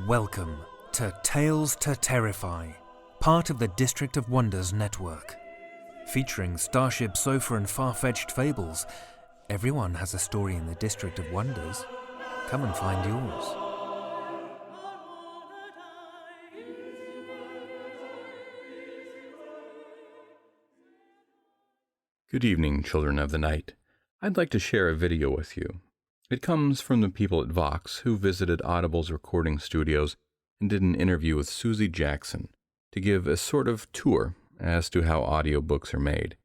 Welcome to Tales to Terrify, part of the District of Wonders network. Featuring Starship Sofa and far-fetched fables, everyone has a story in the District of Wonders. Come and find yours. Good evening, children of the night. I'd like to share a video with you. It comes from the people at Vox who visited Audible's recording studios and did an interview with Susie Jackson to give a sort of tour as to how audiobooks are made.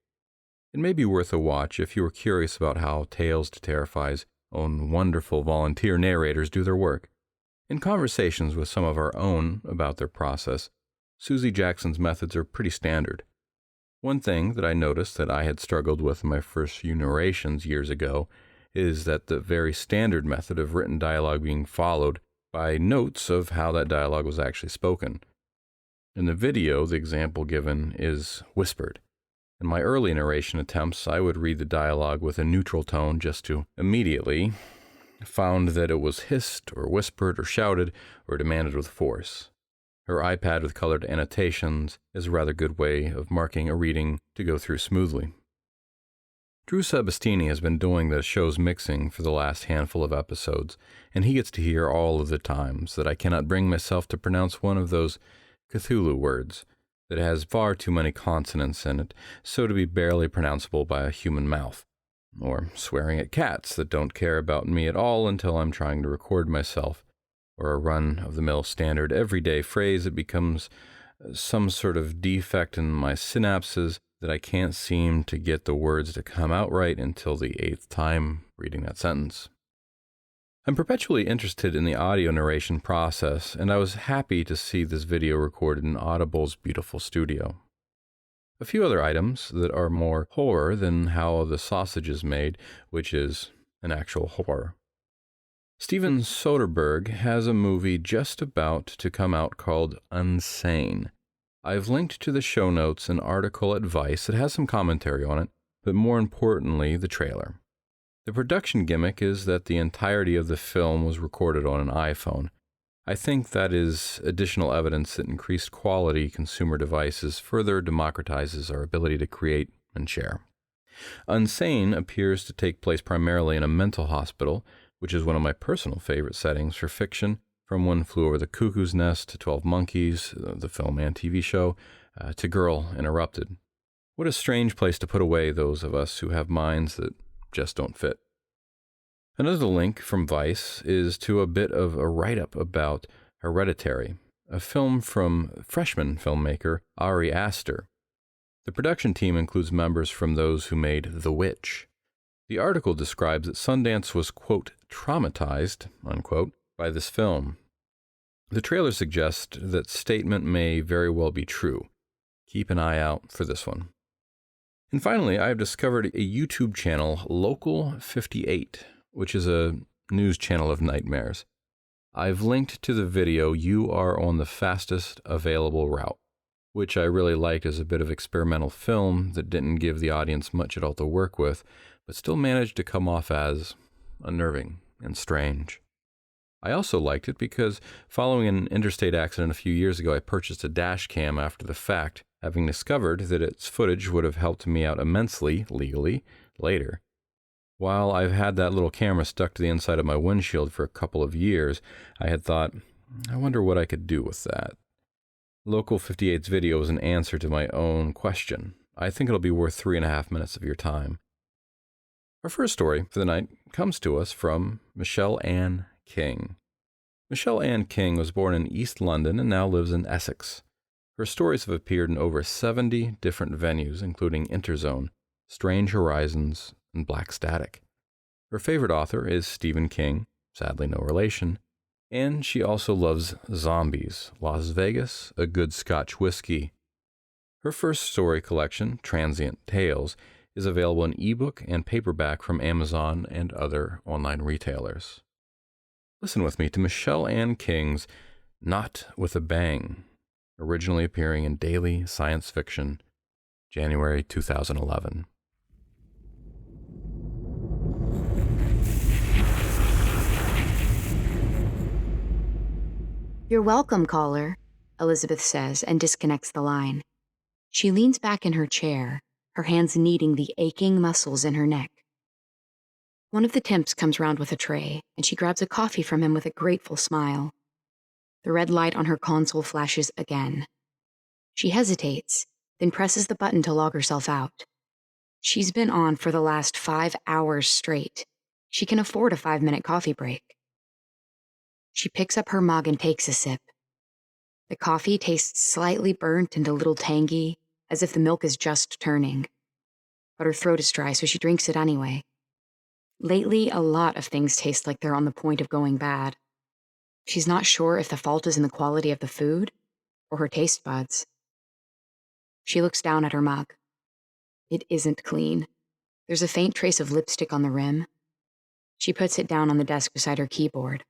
It may be worth a watch if you are curious about how Tales to Terrify's own wonderful volunteer narrators do their work. In conversations with some of our own about their process, Susie Jackson's methods are pretty standard. One thing that I noticed that I had struggled with in my first few narrations years ago is that the very standard method of written dialogue being followed by notes of how that dialogue was actually spoken. In the video, the example given is whispered. In my early narration attempts, I would read the dialogue with a neutral tone just to immediately found that it was hissed or whispered or shouted or demanded with force. Her iPad with colored annotations is a rather good way of marking a reading to go through smoothly. Drew Sebastini has been doing the show's mixing for the last handful of episodes, and he gets to hear all of the times that I cannot bring myself to pronounce one of those Cthulhu words that has far too many consonants in it, so to be barely pronounceable by a human mouth, or swearing at cats that don't care about me at all until I'm trying to record myself, or a run-of-the-mill standard everyday phrase that becomes some sort of defect in my synapses that I can't seem to get the words to come out right until the 8th time reading that sentence. I'm perpetually interested in the audio narration process, and I was happy to see this video recorded in Audible's beautiful studio. A few other items that are more horror than how the sausage is made, which is an actual horror. Steven Soderbergh has a movie just about to come out called Unsane. I've linked to the show notes an article at Vice that has some commentary on it, but more importantly, the trailer. The production gimmick is that the entirety of the film was recorded on an iPhone. I think that is additional evidence that increased quality consumer devices further democratizes our ability to create and share. Unsane appears to take place primarily in a mental hospital, which is one of my personal favorite settings for fiction, from One Flew Over the Cuckoo's Nest to 12 Monkeys, the film and TV show, to Girl Interrupted. What a strange place to put away those of us who have minds that just don't fit. Another link from Vice is to a bit of a write-up about Hereditary, a film from freshman filmmaker Ari Aster. The production team includes members from those who made The Witch. The article describes that Sundance was, quote, traumatized, unquote, by this film. The trailer suggests that statement may very well be true. Keep an eye out for this one. And finally, I have discovered a YouTube channel, Local 58, which is a news channel of nightmares. I've linked to the video You Are on the Fastest Available Route, which I really liked as a bit of experimental film that didn't give the audience much at all to work with, but still managed to come off as unnerving and strange. I also liked it because following an interstate accident a few years ago, I purchased a dash cam after the fact, having discovered that its footage would have helped me out immensely, legally, later. While I've had that little camera stuck to the inside of my windshield for a couple of years, I had thought, I wonder what I could do with that. Local 58's video is an answer to my own question. I think it'll be worth 3.5 minutes of your time. Our first story for the night comes to us from Michelle Ann King. Michelle Ann King was born in East London and now lives in Essex. Her stories have appeared in over 70 different venues, including Interzone, Strange Horizons, and Black Static. Her favorite author is Stephen King, sadly no relation, and she also loves zombies, Las Vegas, a good Scotch whiskey. Her first story collection, Transient Tales, is available in ebook and paperback from Amazon and other online retailers. Listen with me to Michelle Ann King's Not With a Bang, originally appearing in Daily Science Fiction, January 2011. "You're welcome, caller," Elizabeth says and disconnects the line. She leans back in her chair, her hands kneading the aching muscles in her neck. One of the temps comes round with a tray, and she grabs a coffee from him with a grateful smile. The red light on her console flashes again. She hesitates, then presses the button to log herself out. She's been on for the last 5 hours straight. She can afford a 5-minute coffee break. She picks up her mug and takes a sip. The coffee tastes slightly burnt and a little tangy, as if the milk is just turning. But her throat is dry, so she drinks it anyway. Lately, a lot of things taste like they're on the point of going bad. She's not sure if the fault is in the quality of the food or her taste buds. She looks down at her mug. It isn't clean. There's a faint trace of lipstick on the rim. She puts it down on the desk beside her keyboard.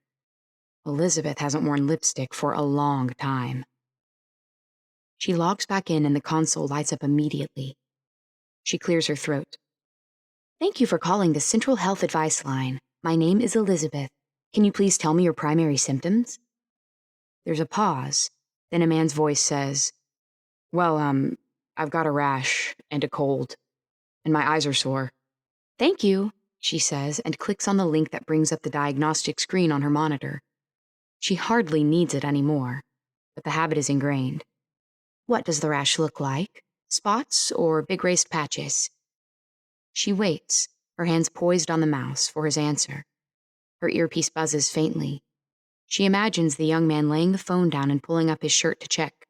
Elizabeth hasn't worn lipstick for a long time. She logs back in and the console lights up immediately. She clears her throat. "Thank you for calling the Central Health Advice Line. My name is Elizabeth. Can you please tell me your primary symptoms?" There's a pause. Then a man's voice says, "Well, I've got a rash and a cold, and my eyes are sore." "Thank you," she says, and clicks on the link that brings up the diagnostic screen on her monitor. She hardly needs it anymore, but the habit is ingrained. What does the rash look like? Spots or big raised patches? She waits, her hands poised on the mouse, for his answer. Her earpiece buzzes faintly. She imagines the young man laying the phone down and pulling up his shirt to check.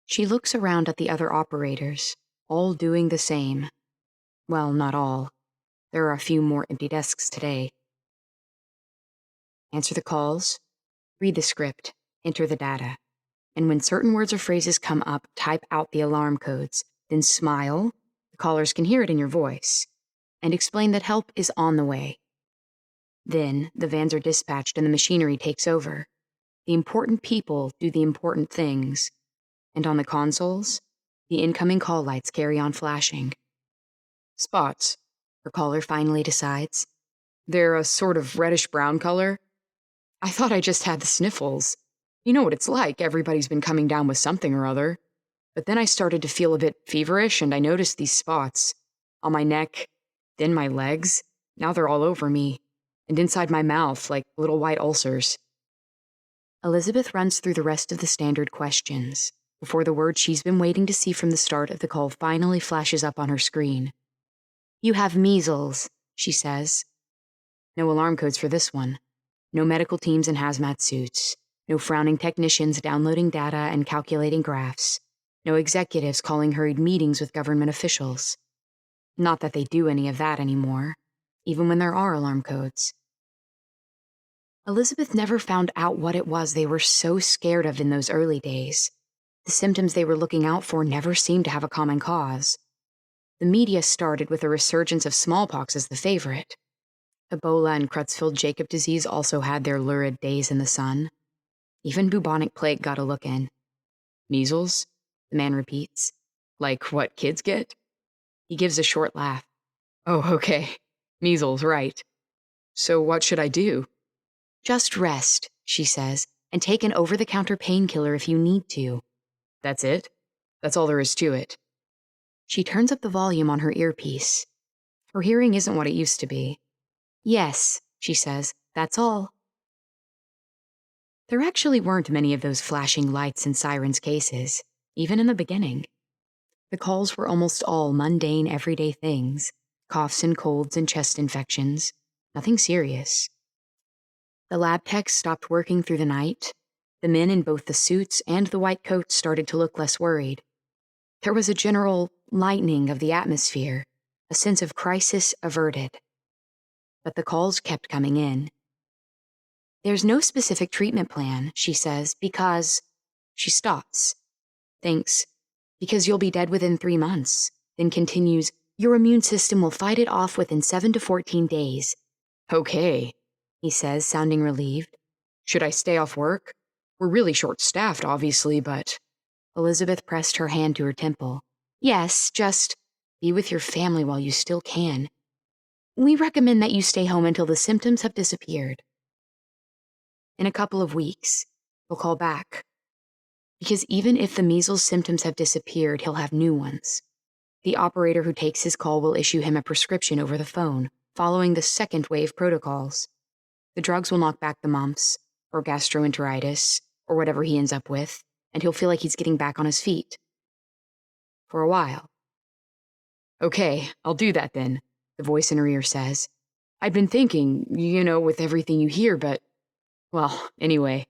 She looks around at the other operators, all doing the same. Well, not all. There are a few more empty desks today. Answer the calls, read the script, enter the data, and when certain words or phrases come up, type out the alarm codes, then smile, the callers can hear it in your voice, and explain that help is on the way. Then the vans are dispatched and the machinery takes over. The important people do the important things, and on the consoles, the incoming call lights carry on flashing. "Spots," her caller finally decides. "They're a sort of reddish-brown color. I thought I just had the sniffles. You know what it's like, everybody's been coming down with something or other. But then I started to feel a bit feverish and I noticed these spots. On my neck, then my legs. Now they're all over me. And inside my mouth, like little white ulcers." Elizabeth runs through the rest of the standard questions, before the word she's been waiting to see from the start of the call finally flashes up on her screen. "You have measles," she says. No alarm codes for this one. No medical teams in hazmat suits. No frowning technicians downloading data and calculating graphs. No executives calling hurried meetings with government officials. Not that they do any of that anymore, even when there are alarm codes. Elizabeth never found out what it was they were so scared of in those early days. The symptoms they were looking out for never seemed to have a common cause. The media started with a resurgence of smallpox as the favorite. Ebola and Creutzfeldt-Jakob disease also had their lurid days in the sun. Even bubonic plague got a look in. "Measles?" the man repeats. "Like what kids get?" He gives a short laugh. "Oh, okay. Measles, right. So what should I do?" "Just rest," she says, "and take an over-the-counter painkiller if you need to." "That's it? That's all there is to it?" She turns up the volume on her earpiece. Her hearing isn't what it used to be. "Yes," she says, "that's all." There actually weren't many of those flashing lights and sirens cases, even in the beginning. The calls were almost all mundane, everyday things, coughs and colds and chest infections, nothing serious. The lab techs stopped working through the night. The men in both the suits and the white coats started to look less worried. There was a general lightening of the atmosphere, a sense of crisis averted. But the calls kept coming in. "There's no specific treatment plan," she says, "because..." She stops. Thinks, "Because you'll be dead within 3 months." Then continues, "Your immune system will fight it off within 7 to 14 days. "Okay," he says, sounding relieved. "Should I stay off work? We're really short-staffed, obviously, but..." Elizabeth pressed her hand to her temple. "Yes, just be with your family while you still can. We recommend that you stay home until the symptoms have disappeared." In a couple of weeks, He'll call back. Because even if the measles symptoms have disappeared, he'll have new ones. The operator who takes his call will issue him a prescription over the phone, following the second wave protocols. The drugs will knock back the mumps, or gastroenteritis, or whatever he ends up with, and he'll feel like he's getting back on his feet. For a while. Okay, I'll do that then, the voice in her ear says. I'd been thinking, with everything you hear, but... Well, anyway.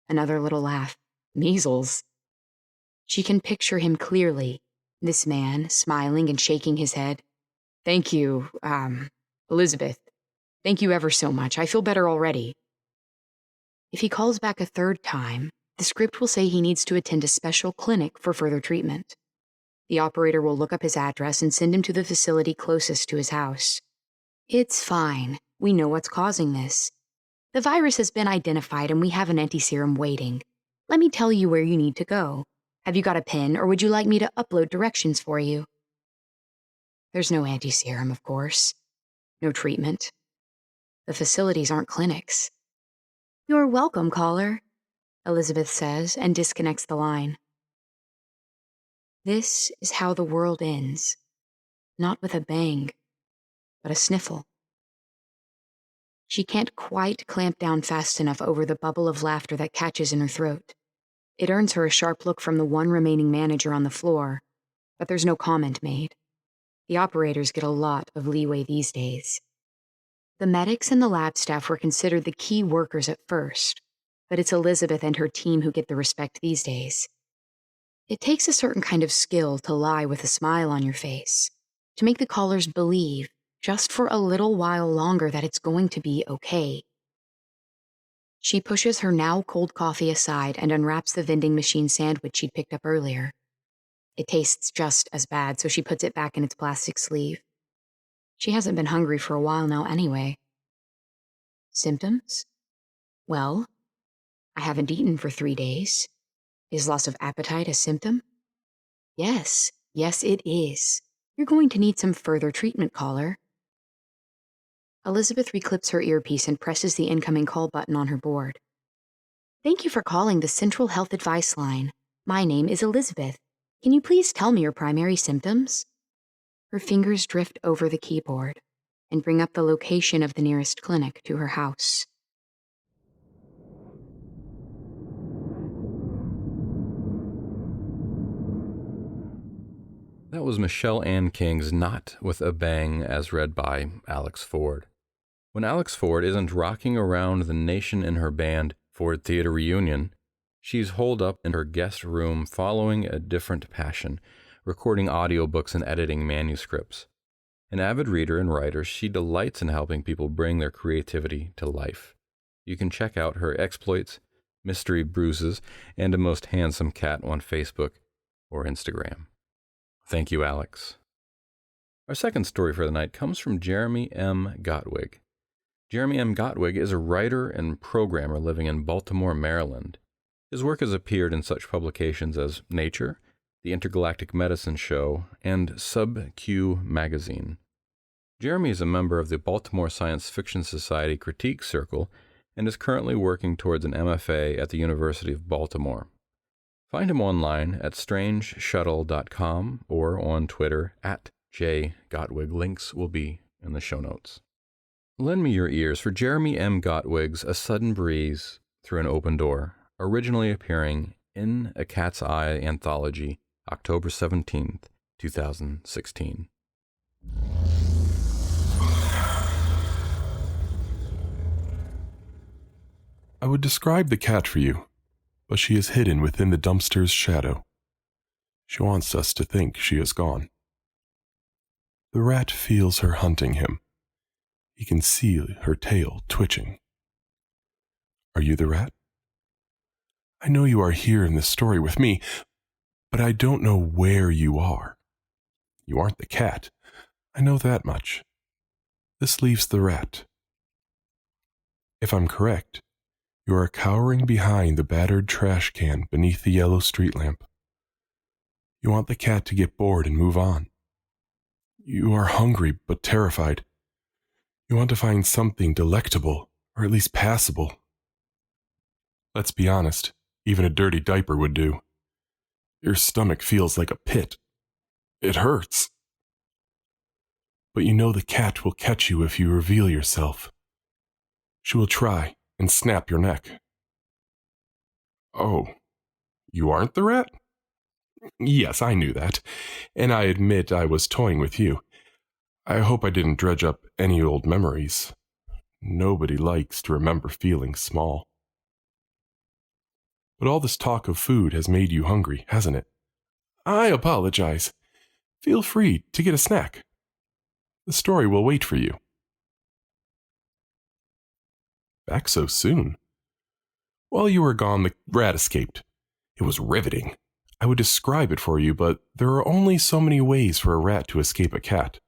Another little laugh. Measles. She can picture him clearly, this man, smiling and shaking his head. Thank you, Elizabeth. Thank you ever so much. I feel better already. If he calls back a third time, the script will say he needs to attend a special clinic for further treatment. The operator will look up his address and send him to the facility closest to his house. It's fine. We know what's causing this. The virus has been identified and we have an antiserum waiting. Let me tell you where you need to go. Have you got a pen, or would you like me to upload directions for you? There's no antiserum, of course. No treatment. The facilities aren't clinics. You're welcome, caller, Elizabeth says and disconnects the line. This is how the world ends. Not with a bang, but a sniffle. She can't quite clamp down fast enough over the bubble of laughter that catches in her throat. It earns her a sharp look from the one remaining manager on the floor, but there's no comment made. The operators get a lot of leeway these days. The medics and the lab staff were considered the key workers at first, but it's Elizabeth and her team who get the respect these days. It takes a certain kind of skill to lie with a smile on your face, to make the callers believe, just for a little while longer, that it's going to be okay. She pushes her now cold coffee aside and unwraps the vending machine sandwich she'd picked up earlier. It tastes just as bad, so she puts it back in its plastic sleeve. She hasn't been hungry for a while now anyway. Symptoms? Well, I haven't eaten for 3 days. Is loss of appetite a symptom? Yes, it is. You're going to need some further treatment, caller. Elizabeth reclips her earpiece and presses the incoming call button on her board. Thank you for calling the Central Health Advice Line. My name is Elizabeth. Can you please tell me your primary symptoms? Her fingers drift over the keyboard and bring up the location of the nearest clinic to her house. That was Michelle Ann King's Not With a Bang, as read by Alex Ford. When Alex Ford isn't rocking around the nation in her band Ford Theater Reunion, she's holed up in her guest room following a different passion, recording audiobooks and editing manuscripts. An avid reader and writer, she delights in helping people bring their creativity to life. You can check out her exploits, mystery bruises, and a most handsome cat on Facebook or Instagram. Thank you, Alex. Our second story for the night comes from Jeremy M. Gottwig. Jeremy M. Gottwig is a writer and programmer living in Baltimore, Maryland. His work has appeared in such publications as Nature, The Intergalactic Medicine Show, and Sub-Q Magazine. Jeremy is a member of the Baltimore Science Fiction Society Critique Circle and is currently working towards an MFA at the University of Baltimore. Find him online at strangeshuttle.com or on Twitter at @JGottwig. Links will be in the show notes. Lend me your ears for Jeremy M. Gottwig's A Sudden Breeze Through an Open Door, originally appearing in A Cat's Eye anthology, October 17th, 2016. I would describe the cat for you, but she is hidden within the dumpster's shadow. She wants us to think she is gone. The rat feels her hunting him. He can see her tail twitching. Are you the rat? I know you are here in this story with me, but I don't know where you are. You aren't the cat. I know that much. This leaves the rat. If I'm correct, you are cowering behind the battered trash can beneath the yellow street lamp. You want the cat to get bored and move on. You are hungry but terrified. You want to find something delectable, or at least passable. Let's be honest, even a dirty diaper would do. Your stomach feels like a pit. It hurts. But you know the cat will catch you if you reveal yourself. She will try and snap your neck. Oh, you aren't the rat? Yes, I knew that, and I admit I was toying with you. I hope I didn't dredge up any old memories. Nobody likes to remember feeling small. But all this talk of food has made you hungry, hasn't it? I apologize. Feel free to get a snack. The story will wait for you. Back so soon? While you were gone, the rat escaped. It was riveting. I would describe it for you, but there are only so many ways for a rat to escape a cat.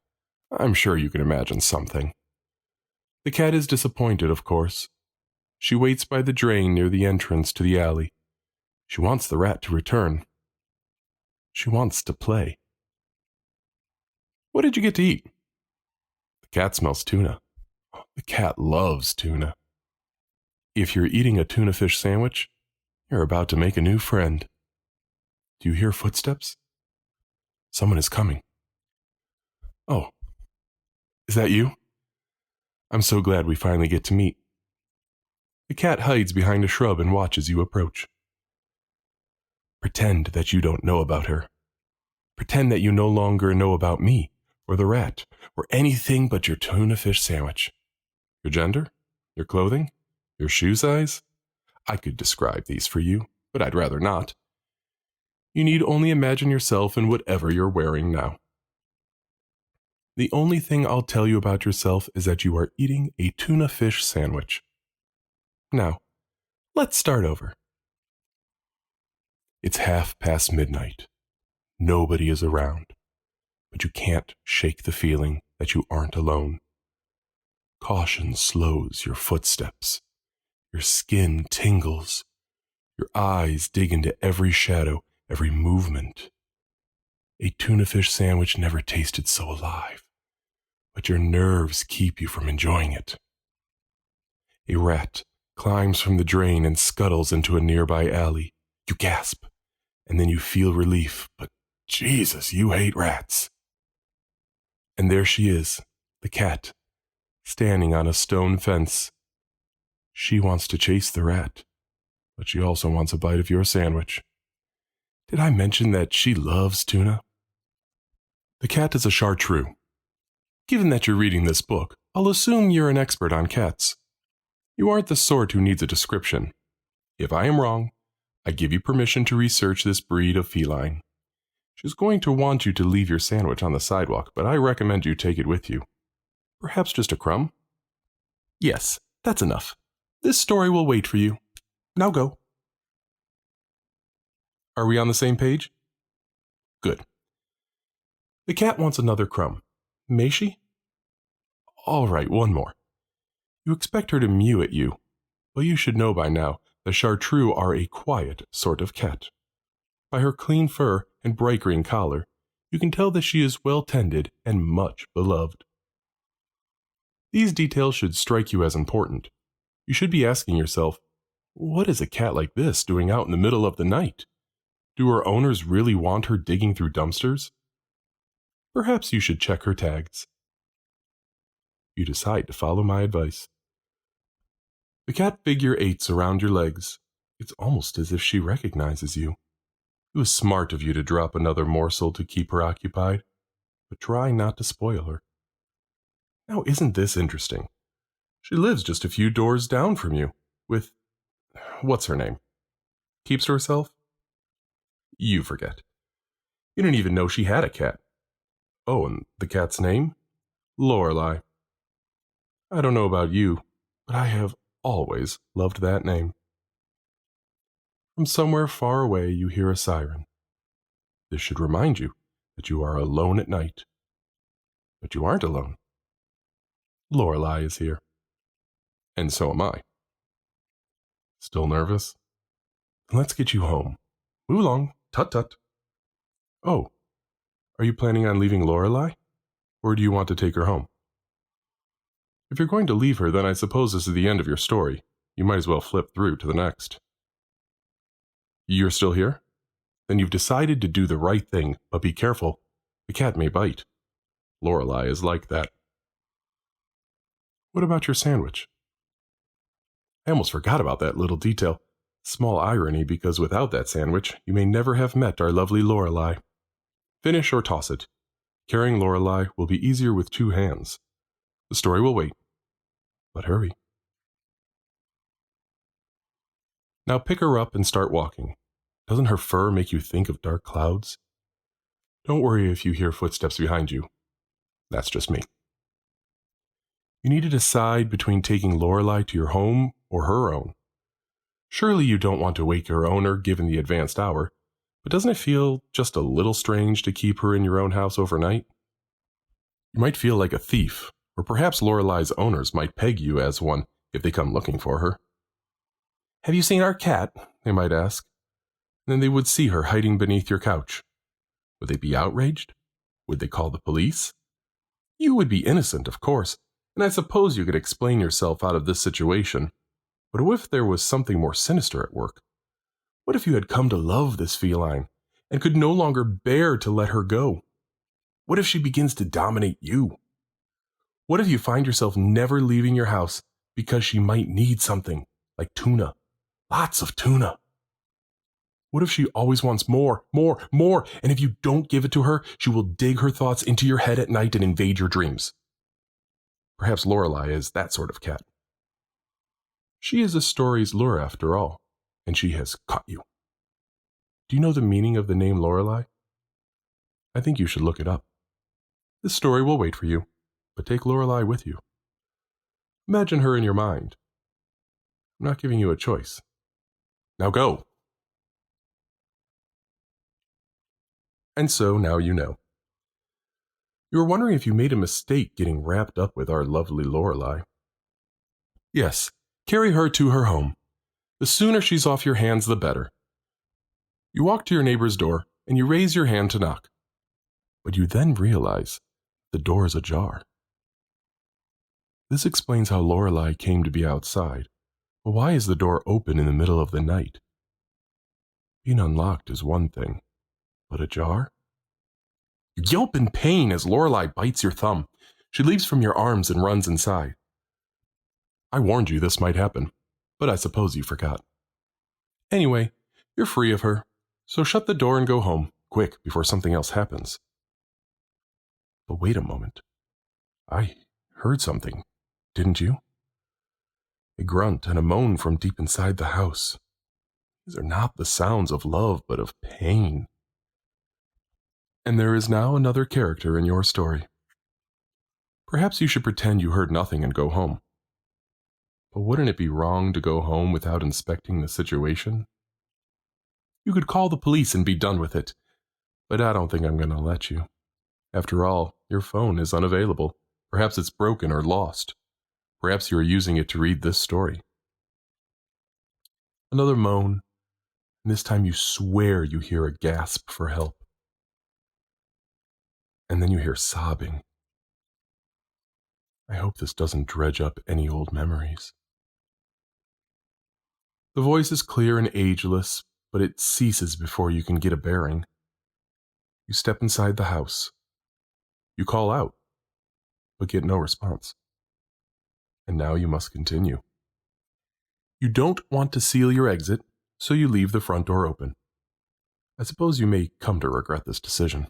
I'm sure you can imagine something. The cat is disappointed, of course. She waits by the drain near the entrance to the alley. She wants the rat to return. She wants to play. What did you get to eat? The cat smells tuna. The cat loves tuna. If you're eating a tuna fish sandwich, you're about to make a new friend. Do you hear footsteps? Someone is coming. Oh, is that you? I'm so glad we finally get to meet. The cat hides behind a shrub and watches you approach. Pretend that you don't know about her. Pretend that you no longer know about me, or the rat, or anything but your tuna fish sandwich. Your gender? Your clothing? Your shoe size? I could describe these for you, but I'd rather not. You need only imagine yourself in whatever you're wearing now. The only thing I'll tell you about yourself is that you are eating a tuna fish sandwich. Now, let's start over. It's midnight. Nobody is around, but you can't shake the feeling that you aren't alone. Caution slows your footsteps. Your skin tingles. Your eyes dig into every shadow, every movement. A tuna fish sandwich never tasted so alive, but your nerves keep you from enjoying it. A rat climbs from the drain and scuttles into a nearby alley. You gasp, and then you feel relief, but Jesus, you hate rats. And there she is, the cat, standing on a stone fence. She wants to chase the rat, but she also wants a bite of your sandwich. Did I mention that she loves tuna? The cat is a chartreux. Given that you're reading this book, I'll assume you're an expert on cats. You aren't the sort who needs a description. If I am wrong, I give you permission to research this breed of feline. She's going to want you to leave your sandwich on the sidewalk, but I recommend you take it with you. Perhaps just a crumb? Yes, that's enough. This story will wait for you. Now go. Are we on the same page? Good. The cat wants another crumb. May she? All right, one more. You expect her to mew at you, but you should know by now that chartreux are a quiet sort of cat. By her clean fur and bright green collar, you can tell that she is well tended and much beloved. These details should strike you as important. You should be asking yourself, what is a cat like this doing out in the middle of the night? Do her owners really want her digging through dumpsters? Perhaps you should check her tags. You decide to follow my advice. The cat figure eights around your legs. It's almost as if she recognizes you. It was smart of you to drop another morsel to keep her occupied, but try not to spoil her. Now, isn't this interesting? She lives just a few doors down from you, with, what's her name? Keeps to herself? You forget. You didn't even know she had a cat. Oh, and the cat's name? Lorelei. I don't know about you, but I have always loved that name. From somewhere far away you hear a siren. This should remind you that you are alone at night. But you aren't alone. Lorelei is here. And so am I. Still nervous? Then let's get you home. Move along. Tut-tut. Oh, are you planning on leaving Lorelei? Or do you want to take her home? If you're going to leave her, then I suppose this is the end of your story. You might as well flip through to the next. You're still here? Then you've decided to do the right thing, but be careful. The cat may bite. Lorelei is like that. What about your sandwich? I almost forgot about that little detail. Small irony, because without that sandwich, you may never have met our lovely Lorelei. Finish or toss it. Carrying Lorelei will be easier with 2 hands. The story will wait. But hurry. Now pick her up and start walking. Doesn't her fur make you think of dark clouds? Don't worry if you hear footsteps behind you. That's just me. You need to decide between taking Lorelei to your home or her own. Surely you don't want to wake your owner given the advanced hour, but doesn't it feel just a little strange to keep her in your own house overnight? You might feel like a thief, or perhaps Lorelei's owners might peg you as one if they come looking for her. Have you seen our cat? They might ask. Then they would see her hiding beneath your couch. Would they be outraged? Would they call the police? You would be innocent, of course, and I suppose you could explain yourself out of this situation. But what if there was something more sinister at work? What if you had come to love this feline and could no longer bear to let her go? What if she begins to dominate you? What if you find yourself never leaving your house because she might need something, like tuna, lots of tuna? What if she always wants more, and if you don't give it to her, she will dig her thoughts into your head at night and invade your dreams? Perhaps Lorelei is that sort of cat. She is a story's lure after all, and she has caught you. Do you know the meaning of the name Lorelei? I think you should look it up. This story will wait for you, but take Lorelei with you. Imagine her in your mind. I'm not giving you a choice. Now go! And so now you know. You were wondering if you made a mistake getting wrapped up with our lovely Lorelei. Yes, carry her to her home. The sooner she's off your hands, the better. You walk to your neighbor's door, and you raise your hand to knock. But you then realize the door is ajar. This explains how Lorelei came to be outside. But why is the door open in the middle of the night? Being unlocked is one thing, but ajar? You yelp in pain as Lorelei bites your thumb. She leaps from your arms and runs inside. I warned you this might happen, but I suppose you forgot. Anyway, you're free of her, so shut the door and go home, quick, before something else happens. But wait a moment. I heard something, didn't you? A grunt and a moan from deep inside the house. These are not the sounds of love, but of pain. And there is now another character in your story. Perhaps you should pretend you heard nothing and go home. But wouldn't it be wrong to go home without inspecting the situation? You could call the police and be done with it, but I don't think I'm going to let you. After all, your phone is unavailable. Perhaps it's broken or lost. Perhaps you are using it to read this story. Another moan, and this time you swear you hear a gasp for help. And then you hear sobbing. I hope this doesn't dredge up any old memories. The voice is clear and ageless, but it ceases before you can get a bearing. You step inside the house. You call out, but get no response. And now you must continue. You don't want to seal your exit, so you leave the front door open. I suppose you may come to regret this decision.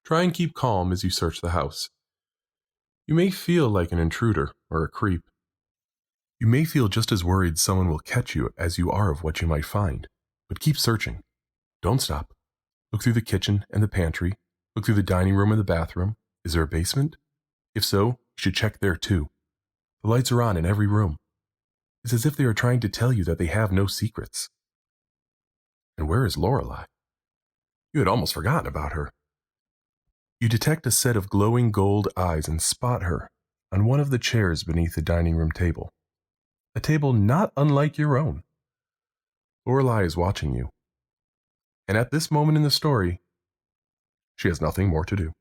Try and keep calm as you search the house. You may feel like an intruder or a creep. You may feel just as worried someone will catch you as you are of what you might find, but keep searching. Don't stop. Look through the kitchen and the pantry. Look through the dining room and the bathroom. Is there a basement? If so, you should check there too. The lights are on in every room. It's as if they are trying to tell you that they have no secrets. And where is Lorelei? You had almost forgotten about her. You detect a set of glowing gold eyes and spot her on one of the chairs beneath the dining room table. A table not unlike your own. Lorelei is watching you. And at this moment in the story, she has nothing more to do.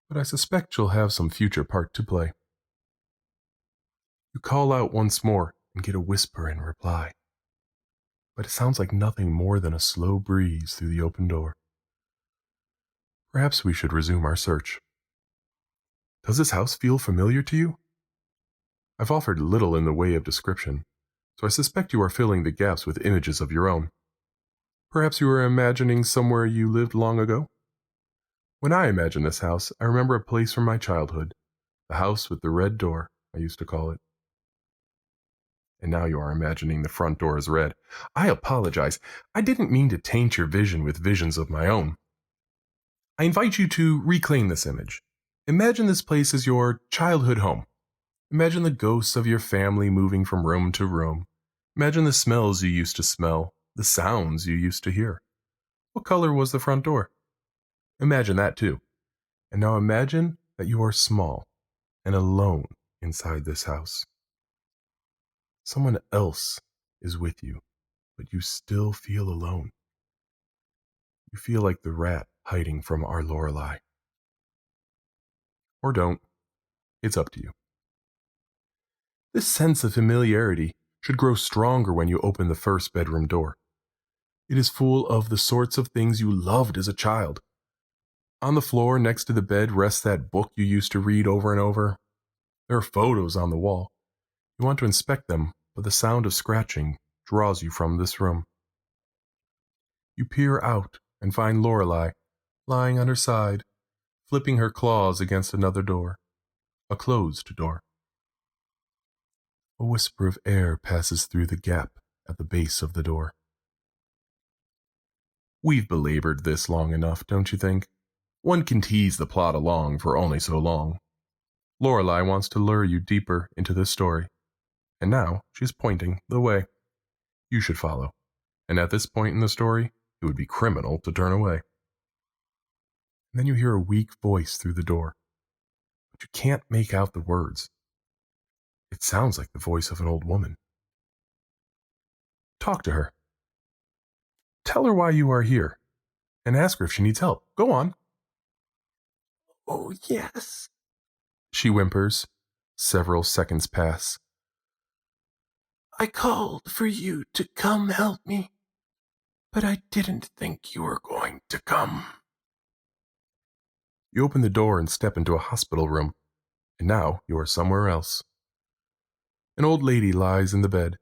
But I suspect she'll have some future part to play. You call out once more and get a whisper in reply. but it sounds like nothing more than a slow breeze through the open door. Perhaps we should resume our search. Does this house feel familiar to you? I've offered little in the way of description, so I suspect you are filling the gaps with images of your own. Perhaps you are imagining somewhere you lived long ago? When I imagine this house, I remember a place from my childhood, the house with the red door, I used to call it. And now you are imagining the front door is red. I apologize. I didn't mean to taint your vision with visions of my own. I invite you to reclaim this image. Imagine this place as your childhood home. Imagine the ghosts of your family moving from room to room. Imagine the smells you used to smell, the sounds you used to hear. What color was the front door? Imagine that too. And now imagine that you are small and alone inside this house. Someone else is with you, but you still feel alone. You feel like the rat hiding from our Lorelei. Or don't. It's up to you. This sense of familiarity should grow stronger when you open the first bedroom door. It is full of the sorts of things you loved as a child. On the floor next to the bed rests that book you used to read over and over. There are photos on the wall. You want to inspect them, but the sound of scratching draws you from this room. You peer out and find Lorelei lying on her side, flipping her claws against another door, a closed door. A whisper of air passes through the gap at the base of the door. We've belabored this long enough, don't you think? One can tease the plot along for only so long. Lorelei wants to lure you deeper into this story, and now she's pointing the way. You should follow, and at this point in the story, it would be criminal to turn away. And then you hear a weak voice through the door, but you can't make out the words. It sounds like the voice of an old woman. Talk to her. Tell her why you are here, and ask her if she needs help. Go on. Oh, yes, she whimpers. Several seconds pass. I called for you to come help me, but I didn't think you were going to come. You open the door and step into a hospital room, and now you are somewhere else. An old lady lies in the bed.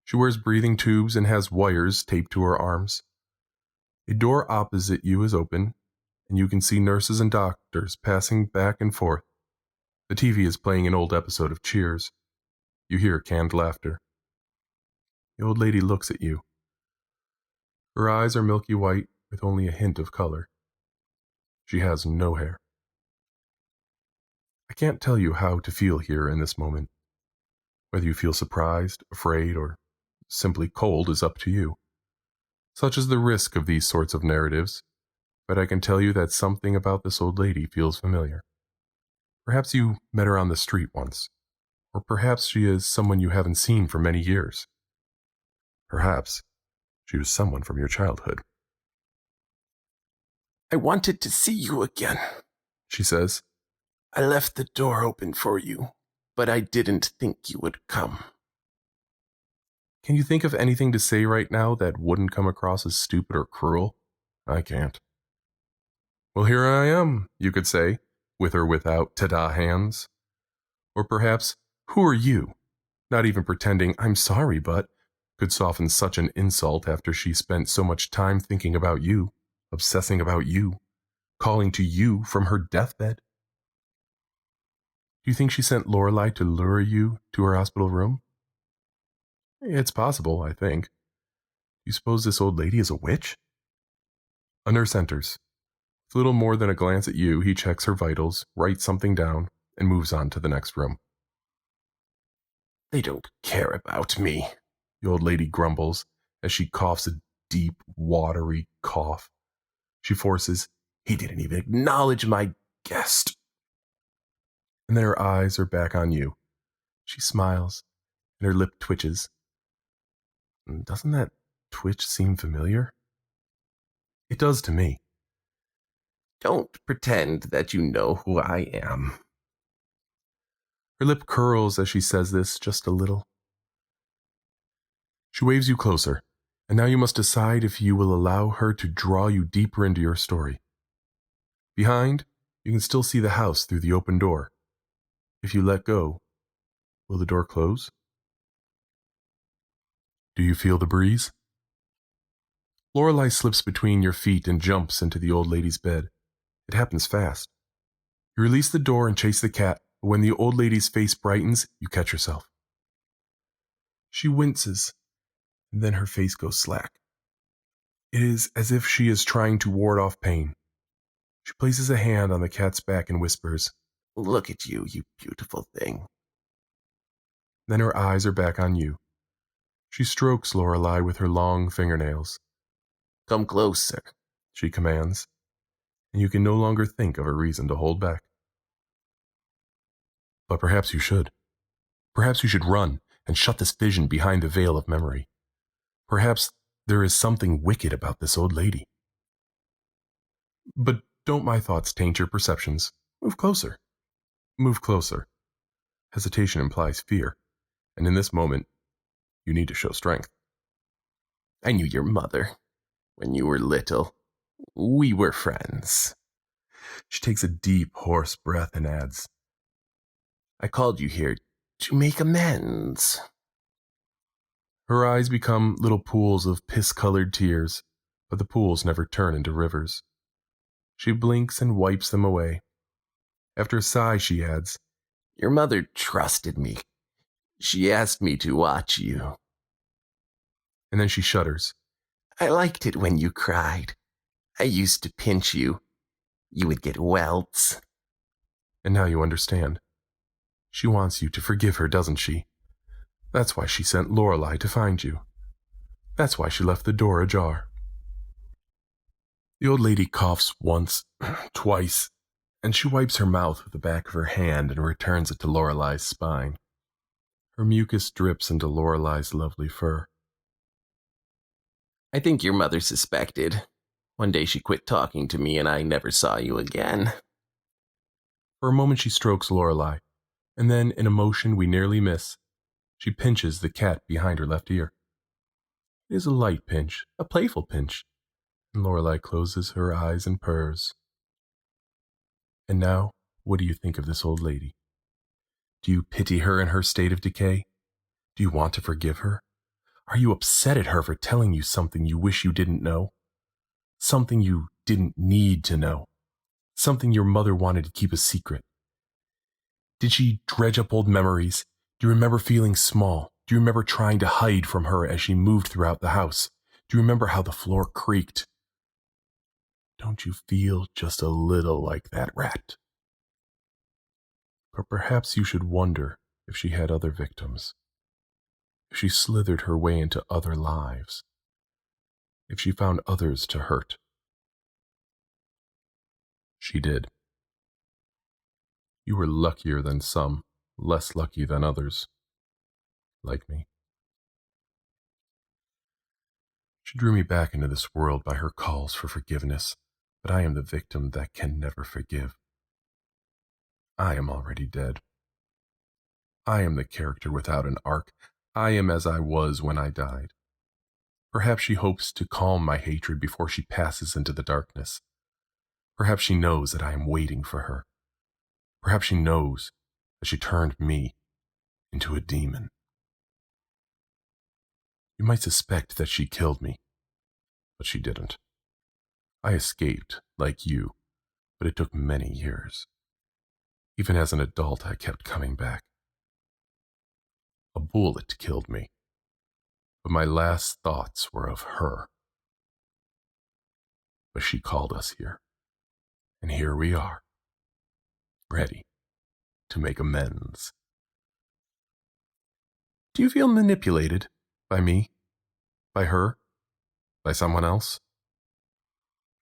She wears breathing tubes and has wires taped to her arms. A door opposite you is open, and you can see nurses and doctors passing back and forth. The TV is playing an old episode of Cheers. You hear canned laughter. The old lady looks at you. Her eyes are milky white with only a hint of color. She has no hair. I can't tell you how to feel here in this moment. Whether you feel surprised, afraid, or simply cold is up to you. Such is the risk of these sorts of narratives, but I can tell you that something about this old lady feels familiar. Perhaps you met her on the street once, or perhaps she is someone you haven't seen for many years. Perhaps she was someone from your childhood. I wanted to see you again, she says. I left the door open for you, but I didn't think you would come. Can you think of anything to say right now that wouldn't come across as stupid or cruel? I can't. Well, here I am, you could say, with or without ta-da hands. Or perhaps, who are you? Not even pretending I'm sorry, but could soften such an insult after she spent so much time thinking about you, obsessing about you, calling to you from her deathbed. Do you think she sent Lorelei to lure you to her hospital room? It's possible, I think. Do you suppose this old lady is a witch? A nurse enters. With little more than a glance at you, he checks her vitals, writes something down, and moves on to the next room. They don't care about me, the old lady grumbles as she coughs a deep, watery cough. She forces, He didn't even acknowledge my guest. And then her eyes are back on you. She smiles, and her lip twitches. Doesn't that twitch seem familiar? It does to me. Don't pretend that you know who I am. Her lip curls as she says this, just a little. She waves you closer, And now you must decide if you will allow her to draw you deeper into your story. Behind, you can still see the house through the open door. If you let go, will the door close? Do you feel the breeze? Lorelei slips between your feet and jumps into the old lady's bed. It happens fast. You release the door and chase the cat, but when the old lady's face brightens, you catch yourself. She winces, and then her face goes slack. It is as if she is trying to ward off pain. She places a hand on the cat's back and whispers, Look at you, you beautiful thing. Then her eyes are back on you. She strokes Lorelei with her long fingernails. Come closer, she commands, and you can no longer think of a reason to hold back. But perhaps you should. Perhaps you should run and shut this vision behind the veil of memory. Perhaps there is something wicked about this old lady. But don't my thoughts taint your perceptions. Move closer. Move closer. Hesitation implies fear, and in this moment, you need to show strength. I knew your mother when you were little. We were friends. She takes a deep, hoarse breath and adds, I called you here to make amends. Her eyes become little pools of piss-colored tears, but the pools never turn into rivers. She blinks and wipes them away. After a sigh, she adds, Your mother trusted me. She asked me to watch you. And then she shudders. I liked it when you cried. I used to pinch you. You would get welts. And now you understand. She wants you to forgive her, doesn't she? That's why she sent Lorelei to find you. That's why she left the door ajar. The old lady coughs once, twice, and she wipes her mouth with the back of her hand and returns it to Lorelei's spine. Her mucus drips into Lorelei's lovely fur. I think your mother suspected. One day she quit talking to me and I never saw you again. For a moment she strokes Lorelei, and then, in a motion we nearly miss, she pinches the cat behind her left ear. It is a light pinch, a playful pinch, and Lorelei closes her eyes and purrs. And now, what do you think of this old lady? Do you pity her in her state of decay? Do you want to forgive her? Are you upset at her for telling you something you wish you didn't know? Something you didn't need to know? Something your mother wanted to keep a secret? Did she dredge up old memories? Do you remember feeling small? Do you remember trying to hide from her as she moved throughout the house? Do you remember how the floor creaked? Don't you feel just a little like that rat? But perhaps you should wonder if she had other victims. If she slithered her way into other lives. If she found others to hurt. She did. You were luckier than some, less lucky than others. Like me. She drew me back into this world by her calls for forgiveness, but I am the victim that can never forgive. I am already dead. I am the character without an arc. I am as I was when I died. Perhaps she hopes to calm my hatred before she passes into the darkness. Perhaps she knows that I am waiting for her. Perhaps she knows that she turned me into a demon. You might suspect that she killed me, but she didn't. I escaped, like you, but it took many years. Even as an adult, I kept coming back. A bullet killed me, but my last thoughts were of her. But she called us here, and here we are, ready to make amends. Do you feel manipulated by me, by her, by someone else?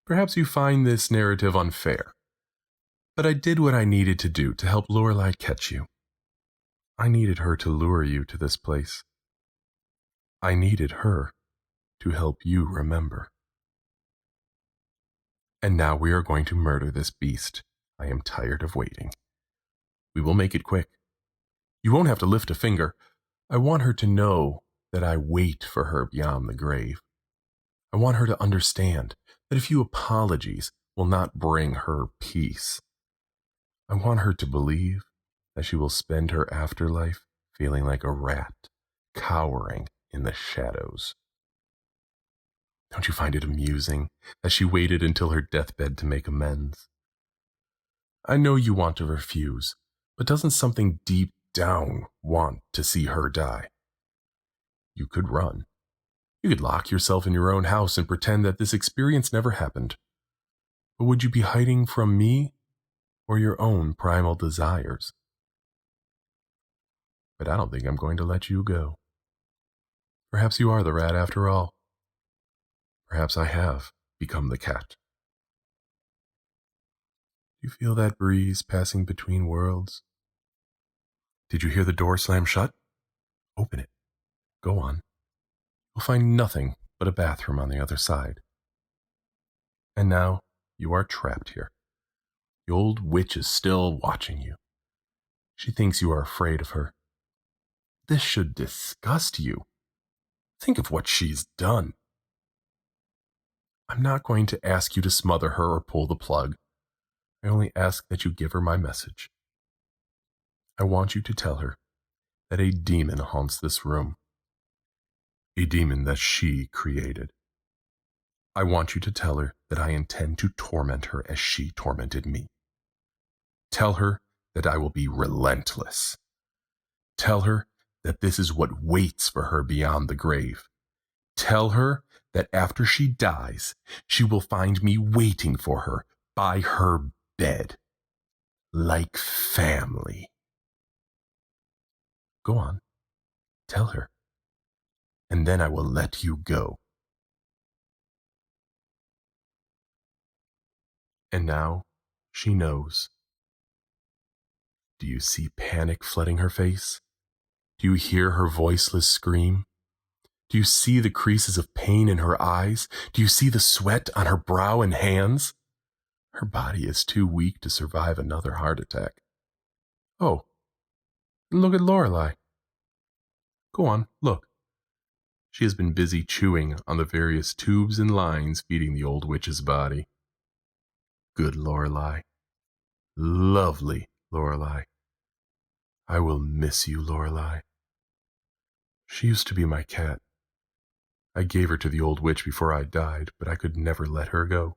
Perhaps you find this narrative unfair, but I did what I needed to do to help Lorelei catch you. I needed her to lure you to this place. I needed her to help you remember. And now we are going to murder this beast. I am tired of waiting. We will make it quick. You won't have to lift a finger. I want her to know that I wait for her beyond the grave. I want her to understand that a few apologies will not bring her peace. I want her to believe that she will spend her afterlife feeling like a rat, cowering in the shadows. Don't you find it amusing that she waited until her deathbed to make amends? I know you want to refuse, but doesn't something deep down want to see her die? You could run. You could lock yourself in your own house and pretend that this experience never happened. But would you be hiding from me or your own primal desires? But I don't think I'm going to let you go. Perhaps you are the rat after all. Perhaps I have become the cat. Do you feel that breeze passing between worlds? Did you hear the door slam shut? Open it. Go on. You'll find nothing but a bathroom on the other side. And now you are trapped here. The old witch is still watching you. She thinks you are afraid of her. This should disgust you. Think of what she's done. I'm not going to ask you to smother her or pull the plug. I only ask that you give her my message. I want you to tell her that a demon haunts this room. A demon that she created. I want you to tell her that I intend to torment her as she tormented me. Tell her that I will be relentless. Tell her that this is what waits for her beyond the grave. Tell her that after she dies, she will find me waiting for her by her bed, like family. Go on, tell her, and then I will let you go. And now she knows. Do you see panic flooding her face? Do you hear her voiceless scream? Do you see the creases of pain in her eyes? Do you see the sweat on her brow and hands? Her body is too weak to survive another heart attack. Oh, and look at Lorelei. Go on, look. She has been busy chewing on the various tubes and lines feeding the old witch's body. Good Lorelei. Lovely Lorelei. I will miss you, Lorelei. She used to be my cat. I gave her to the old witch before I died, but I could never let her go.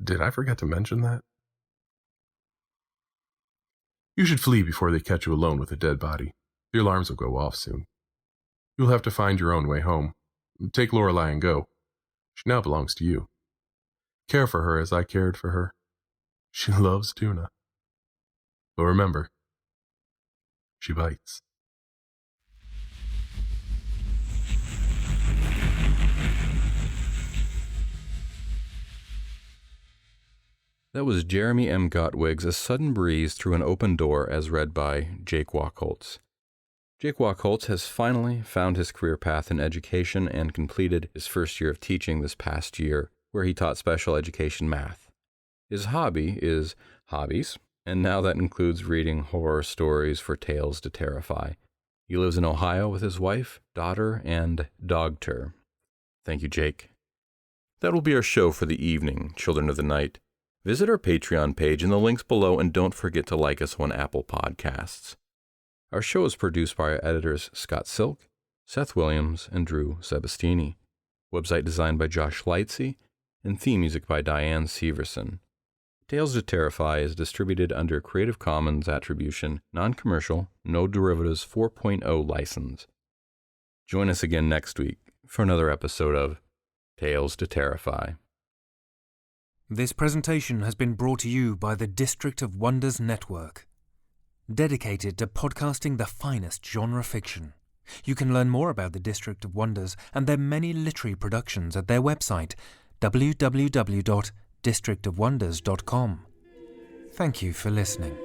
Did I forget to mention that? You should flee before they catch you alone with a dead body. The alarms will go off soon. You'll have to find your own way home. Take Lorelei and go. She now belongs to you. Care for her as I cared for her. She loves tuna. But remember, she bites. That was Jeremy M. Gottwig's A Sudden Breeze Through an Open Door, as read by Jake Wachholz. Jake Wachholz has finally found his career path in education and completed his first year of teaching this past year, where he taught special education math. His hobby is hobbies, and now that includes reading horror stories for Tales to Terrify. He lives in Ohio with his wife, daughter, and dogter. Thank you, Jake. That will be our show for the evening, Children of the Night. Visit our Patreon page in the links below, and don't forget to like us on Apple Podcasts. Our show is produced by our editors Scott Silk, Seth Williams, and Drew Sebastini. Website designed by Josh Lightsey, and theme music by Diane Severson. Tales to Terrify is distributed under Creative Commons Attribution, Non-Commercial, No Derivatives 4.0 license. Join us again next week for another episode of Tales to Terrify. This presentation has been brought to you by the District of Wonders Network, dedicated to podcasting the finest genre fiction. You can learn more about the District of Wonders and their many literary productions at their website, www.districtofwonders.com. Thank you for listening.